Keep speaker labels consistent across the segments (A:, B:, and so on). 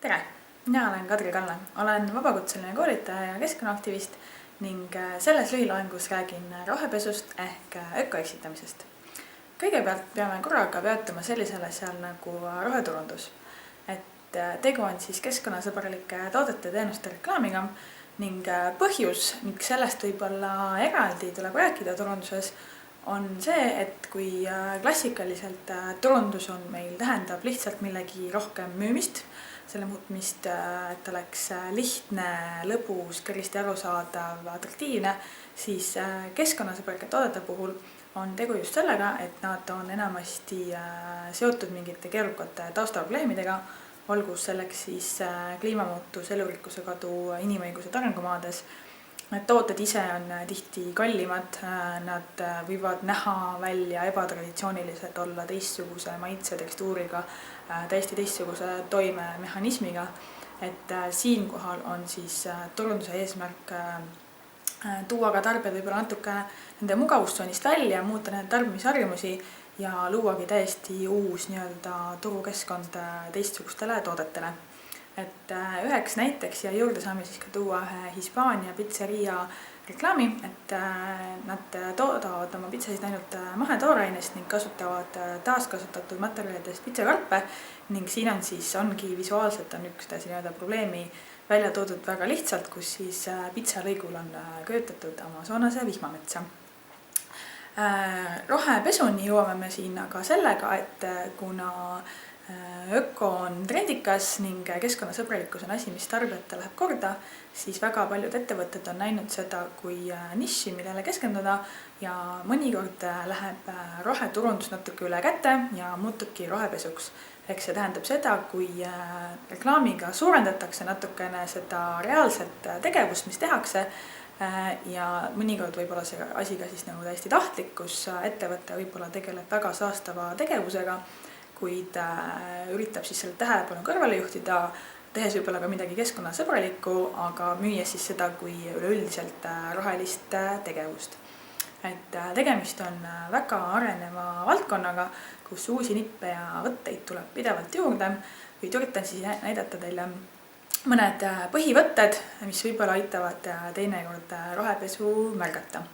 A: Tere! Mina olen Kadri Kalle, olen vabakutseline koolitaja ja keskkonnaaktivist ning selles lühiloengus räägin rohepesust ehk ökoeksitamisest. Kõigepealt peame korraga peatuma sellisele asjal nagu roheturundus. Tegu on siis keskkonnasõbralike toodete ja teenuste reklaamiga ning põhjus, miks sellest võib-olla eraldi tuleb rääkida turunduses, on see, et kui klassikaliselt turundus on meil tähendab lihtsalt millegi rohkem müümist, selle muutmist, et oleks lihtne, lõbus, kergesti arusaadav, atraktiivne, siis keskkonnasõbralike toodete puhul on tegu just sellega, et nad on enamasti seotud mingite keerukate taustaprobleemidega, olgu selleks siis kliimamuutus, elurikkuse kadu, inimõigused arengumaades. Need tooted ise on tihti kallimad, nad võivad näha välja ebatraditsioonilised, olla teistsuguse maitse tekstuuriga, täiesti teistsuguse toimemehhanismiga. Siinkohal on siis turunduse eesmärk tuua ka tarbijad võib-olla natuke nende mugavustsoonist välja, muuta nende tarbimisharjumusi ja luuagi täiesti uus turukeskkond teistsugustele toodetele. Üheks näiteks ja juurde saame siis ka tuua ühe Hispaania pitseria reklaami, nad toodavad oma pitsasid ainult mahetoorainest ning kasutavad taaskasutatud materjalidest pitsakarpe ning siin ongi visuaalselt on üks probleemi välja toodud väga lihtsalt, kus siis pitsalõigul on köötatud Amazonase vihmametsa. Rohepesuni jõuame me siin aga sellega, et kuna öko on trendikas ning keskkonnasõbralikkus on asi, mis tarbijate läheb korda, siis väga paljud ettevõtted on näinud seda kui niši, millele keskenduda ja mõnikord läheb roheturundus natuke üle käte ja muutubki rohepesuks. See tähendab seda, kui reklaamiga suurendatakse natukene seda reaalset tegevust, mis tehakse ja mõnikord võib-olla see asi ka siis täiesti tahtlik, kus ettevõte võib-olla tegeleb väga saastava tegevusega, kuid üritab siis selle tähelepanu kõrvale juhtida, tehes võib-olla ka midagi keskkonnasõbralikku, aga müües siis seda kui üleüldiselt rohelist tegevust. Tegemist on väga areneva valdkonnaga, kus uusi nippe ja võtteid tuleb pidevalt juurde, kuid üritan siis näidata teile mõned põhivõtted, mis võib-olla aitavad teinekord rohepesu märgata.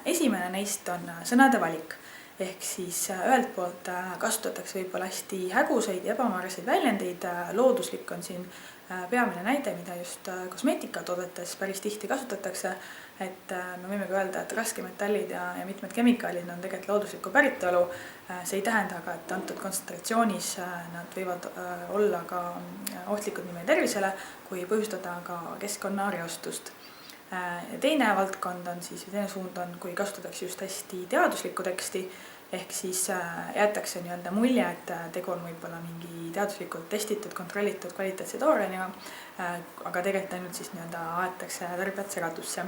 A: Esimene neist on sõnade valik. Ehk siis ühelt poolt kasutatakse võib-olla hästi hägusaid ja ebamääraseid väljendeid. Looduslik on siin peamine näide, mida just kosmeetikatoodetes päris tihti kasutatakse. Me võime ka öelda, et raskemetallid ja mitmed kemikaalid on tegelikult looduslikku päritolu. See ei tähenda aga, et antud kontsentratsioonis nad võivad olla ka ohtlikud nii meie tervisele, kui põhjustada ka keskkonnareostust. Teine valdkond on siis, teine suund on, kui kasutatakse just hästi teaduslikku teksti, ehk siis jäetakse mulje, et tegu on võib-olla mingi teaduslikult testitud, kontrollitud kvaliteetse toorainega, aga tegelikult ainult siis aetakse tarbijad segadusse.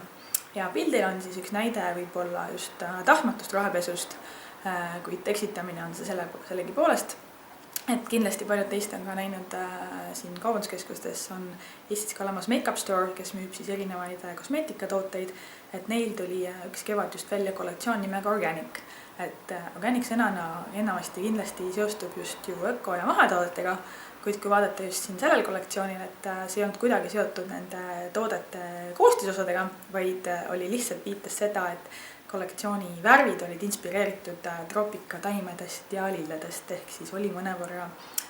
A: Ja pildil on siis üks näide võib-olla just tahtmatust rohepesust, kuid eksitamine on see sellegi poolest. Kindlasti paljud teist on ka näinud siin kaubanduskeskustes on Eestis ka olemas Make-up Store, kes müüb siis erinevaid kosmeetikatooteid. Neil tuli üks kevad just välja kollektsioon nimega Organic. Organic sõnana enamasti kindlasti seostub just ju öko- ja mahetoodetega, kuid kui vaadata just siin sellel kollektsioonil, see ei olnud kuidagi seotud nende toodete koostisosadega, vaid oli lihtsalt viitas seda, et kollektsiooni värvid olid inspireeritud troopikataimedest ja lilledest, ehk siis oli mõnevõrra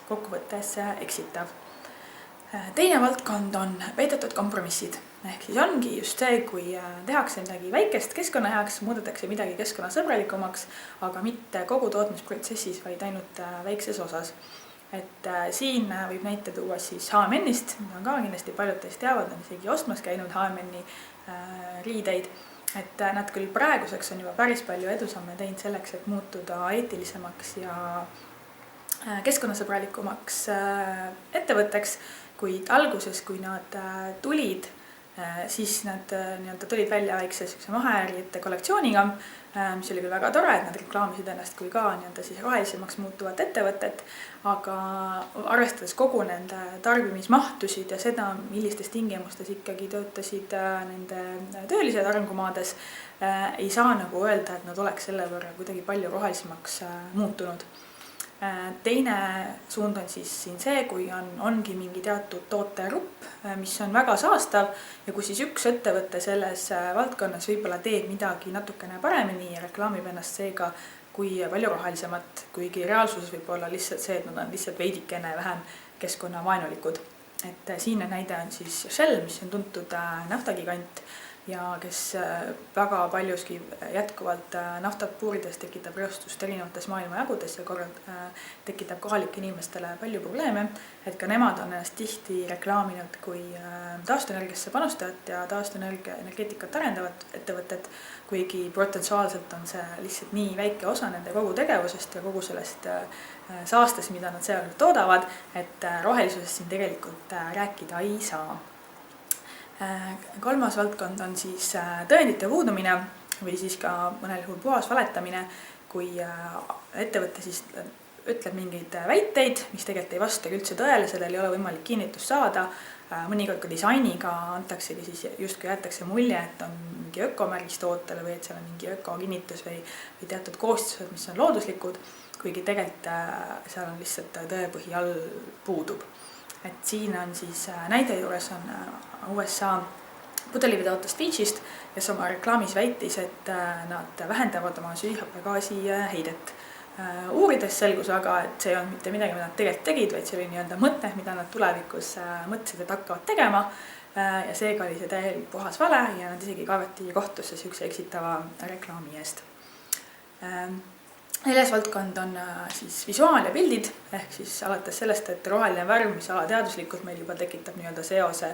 A: kokkuvõttes eksitav. Teine valdkond on peidetud kompromissid, ehk siis ongi just see, kui tehakse midagi väikest keskkonna heaks, muudetakse midagi keskkonnasõbralikumaks, aga mitte kogu tootmisprotsessis, vaid ainult väikses osas. Siin võib näite tuua siis H&M-ist, mida on ka kindlasti paljud teist teavad, on isegi ostmas käinud H&M-i riideid. Nad küll praeguseks on juba päris palju edusamme teinud selleks, et muutuda eetilisemaks ja keskkonnasõbralikumaks ettevõtteks, kuid alguses, kui nad tulid, siis nad tulid välja väikse maheäärite kollektsiooniga, mis oli küll väga tore, et nad reklaamisid ennast kui ka siis rohelisemaks muutuvat ettevõtet, aga arvestades kogu nende tarbimismahtusid ja seda, millistes tingimustes ikkagi töötasid nende töölised arengumaades, ei saa öelda, et nad oleks selle võrra kuidagi palju rohelisemaks muutunud. Teine suund on siis siin see, kui ongi mingi teatud tootegrupp, mis on väga saastav ja kui siis üks ettevõte selles valdkonnas võib-olla teeb midagi natukene paremini ja reklaamib ennast seega kui palju rohelisemat, kuigi reaalsuses võib olla lihtsalt see, et nad on lihtsalt veidikene vähem keskkonnavaenulikud. Et siin näide on siis Shell, mis on tuntud naftagigant ja kes väga paljuski jätkuvalt naftat puurides tekitab reostust erinevates maailmajagudes ja korralt tekitab kohalike inimestele palju probleeme, et ka nemad on ennast tihti reklaaminud kui taastuenergiasse panustajat ja taastuenergeetikat arendavat ettevõtet, kuigi potentsiaalselt on see lihtsalt nii väike osa nende kogu tegevusest ja kogu sellest saastest, mida nad seal toodavad, et rohelisusest siin tegelikult rääkida ei saa. Kolmas valdkond on siis tõendite puudumine või siis ka mõnel juhul puhas valetamine, kui ettevõte siis ütleb mingeid väiteid, mis tegelikult ei vasta üldse tõele, sellel ei ole võimalik kinnitust saada. Mõnikord ka disainiga antaksegi siis justkui jäetakse mulje, et on mingi ökomärgis tootele või et seal on mingi ökokinnitus või teatud koostised, mis on looduslikud, kuigi tegelikult seal on lihtsalt tõepõhi all puudub. Et siin on siis näide juures on USA pudeliveotootest Fitchist, kes oma reklaamis väitis, et nad vähendavad oma süsihappegaasi heidet. Uurides selgus aga, et see on mitte midagi, mida nad tegelikult tegid, vaid see oli nii-öelda mõte, mida nad tulevikus mõtlesid, et hakkavad tegema. Ja seega oli see täielik puhas vale ja nad isegi kaevati kohtusse sihukese eksitava reklaami eest. Neljas valdkond on siis visuaal ja pildid, ehk siis alates sellest, et roheline värv, mis alateaduslikult meil juba tekitab nii-öelda seose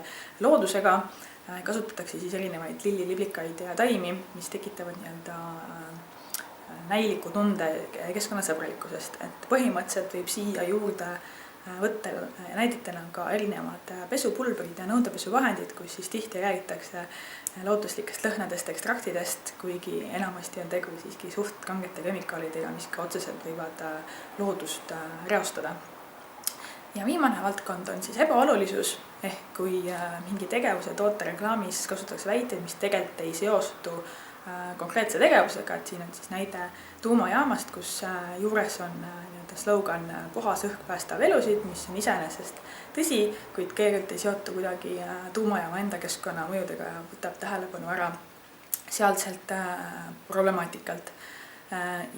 A: loodusega, kasutatakse siis erinevaid lilliliblikaid ja taimi, mis tekitavad nii-öelda näiliku tunde keskkonnasõbralikkusest. Et põhimõtteliselt võib siia juurde võtta näidetena ka erinevad pesupulbrid ja nõudepesuvahendid, kus siis tihti räägitakse looduslikest lõhnadest, ekstraktidest, kuigi enamasti on tegu siiski suht kangete kemikaalidega, mis ka otseselt võivad loodust reostada. Ja viimane valdkond on siis ebaolulisus, ehk kui mingi tegevuse toote reklaamis kasutatakse väiteid, mis tegelikult ei seostu konkreetse tegevusega, et siin on siis näide tuumajaamast, kus juures on slogan puhas õhk päästab elusid, mis on iseenesest tõsi, kuid keegelt ei seotu kuidagi tuumajaama enda keskkonnamõjudega ja võtab tähelepanu ära sealselt problemaatikalt.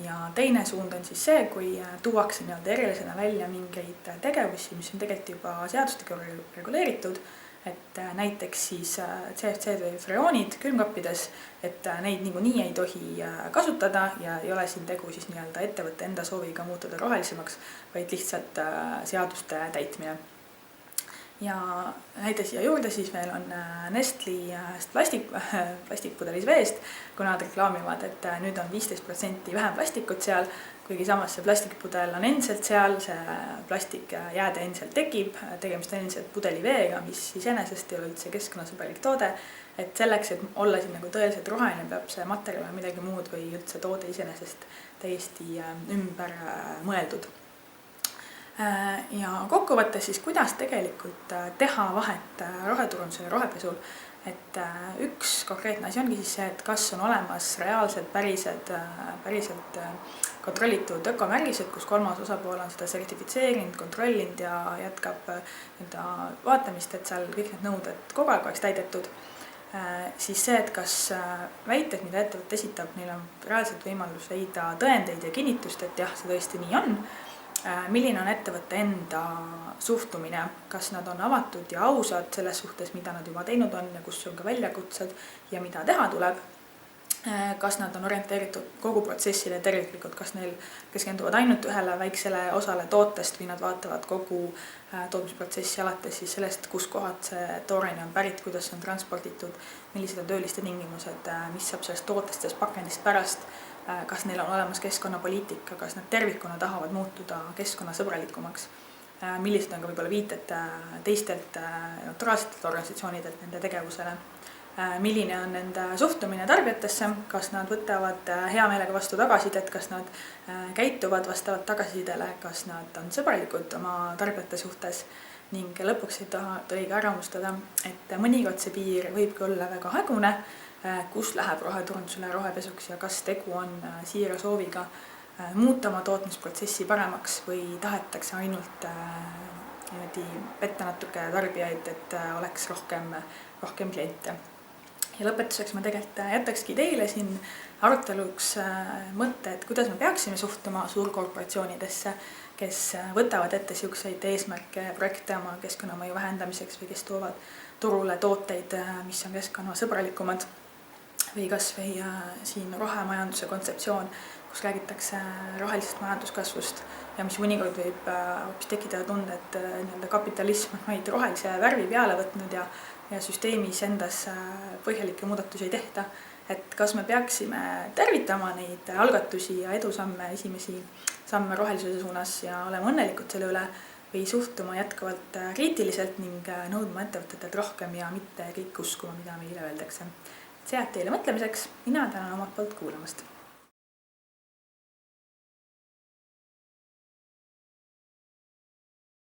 A: Ja teine suund on siis see, kui tuuakse nii-öelda erilisena välja mingeid tegevusi, mis on tegelikult juba seadustega reguleeritud, et näiteks siis CFC-d või freoonid külmkappides, et neid niikuinii ei tohi kasutada ja ei ole siin tegu siis nii-öelda ettevõtte enda sooviga muutuda rohelisemaks, vaid lihtsalt seaduste täitmine. Ja näide siia juurde siis veel on Nestli plastikpudelis veest, kui nad reklaamivad, et nüüd on 15% vähem plastikut seal, kuigi samas see plastikpudel on endiselt seal, see plastikjääde endiselt tekib, tegemist on endiselt pudeliveega, mis iseenesest ei ole üldse keskkonnasõbralik toode, et selleks, et olla siin nagu tõeliselt roheline, peab see materjal midagi muud või üldse toode iseenesest täiesti ümber mõeldud. Ja kokkuvõttes siis, kuidas tegelikult teha vahet roheturundusel ja rohepesul, et üks konkreetne asi ongi siis see, et kas on olemas reaalsed päriselt kontrollitud ökomärgised, kus kolmas osapool on seda sertifitseerinud, kontrollinud ja jätkab vaatamist, et seal kõik need nõuded kogu aeg oleks täidetud. Siis see, et kas väited, mida ettevõte esitab, neil on reaalselt võimalus leida tõendeid ja kinnitust, et jah, see tõesti nii on. Milline on ettevõtte enda suhtumine, kas nad on avatud ja ausad selles suhtes, mida nad juba teinud on ja kus on ka väljakutsed ja mida teha tuleb. Kas nad on orienteeritud kogu protsessile terviklikult, kas neil keskenduvad ainult ühele väiksele osale tootest või nad vaatavad kogu tootmisprotsessi alates siis sellest, kus kohad see tooraine on pärit, kuidas on transporditud, millised on tööliste tingimused, mis saab sellest tootest, sellest pakendist pärast, kas neil on olemas keskkonnapoliitika, kas nad tervikuna tahavad muutuda keskkonnasõbralikumaks, millised on ka võib-olla viited teistelt neutraalsetelt organisatsioonidelt nende tegevusele, milline on nende suhtumine tarbijatesse, kas nad võtavad hea meelega vastu tagasisidet, kas nad käituvad vastavalt tagasisidele, kas nad on sõbralikud oma tarbijate suhtes ning lõpuks ei tohi ka ära unustada, et mõnikord see piir võibki olla väga hägune, kus läheb roheturundusele rohepesuks ja kas tegu on siira sooviga muuta oma tootmisprotsessi paremaks või tahetakse ainult petta natuke tarbijaid, et oleks rohkem kliente. Ja lõpetuseks ma tegelikult jätakski teile siin aruteluks mõtte, et kuidas me peaksime suhtuma suurkorporatsioonidesse, kes võtavad ette siukseid eesmärke projekte oma keskkonnamõju vähendamiseks või kes toovad turule tooteid, mis on keskkonnasõbralikumad või kas või siin rohemajanduse kontseptsioon, kus räägitakse rohelisest majanduskasvust ja mis mõnikord võib hoopis tekitada tunde, et kapitalism on meid rohelise värvi peale võtnud ja süsteemis endas põhjalikke muudatusi ei tehta. Et kas me peaksime tervitama neid algatusi ja edusamme, esimesi samme rohelisuse suunas ja olema õnnelikud selle üle või suhtuma jätkuvalt kriitiliselt ning nõudma ettevõtetelt rohkem ja mitte kõik uskuma, mida meile öeldakse. See jääb teile mõtlemiseks. Mina tänan omalt poolt kuulamast.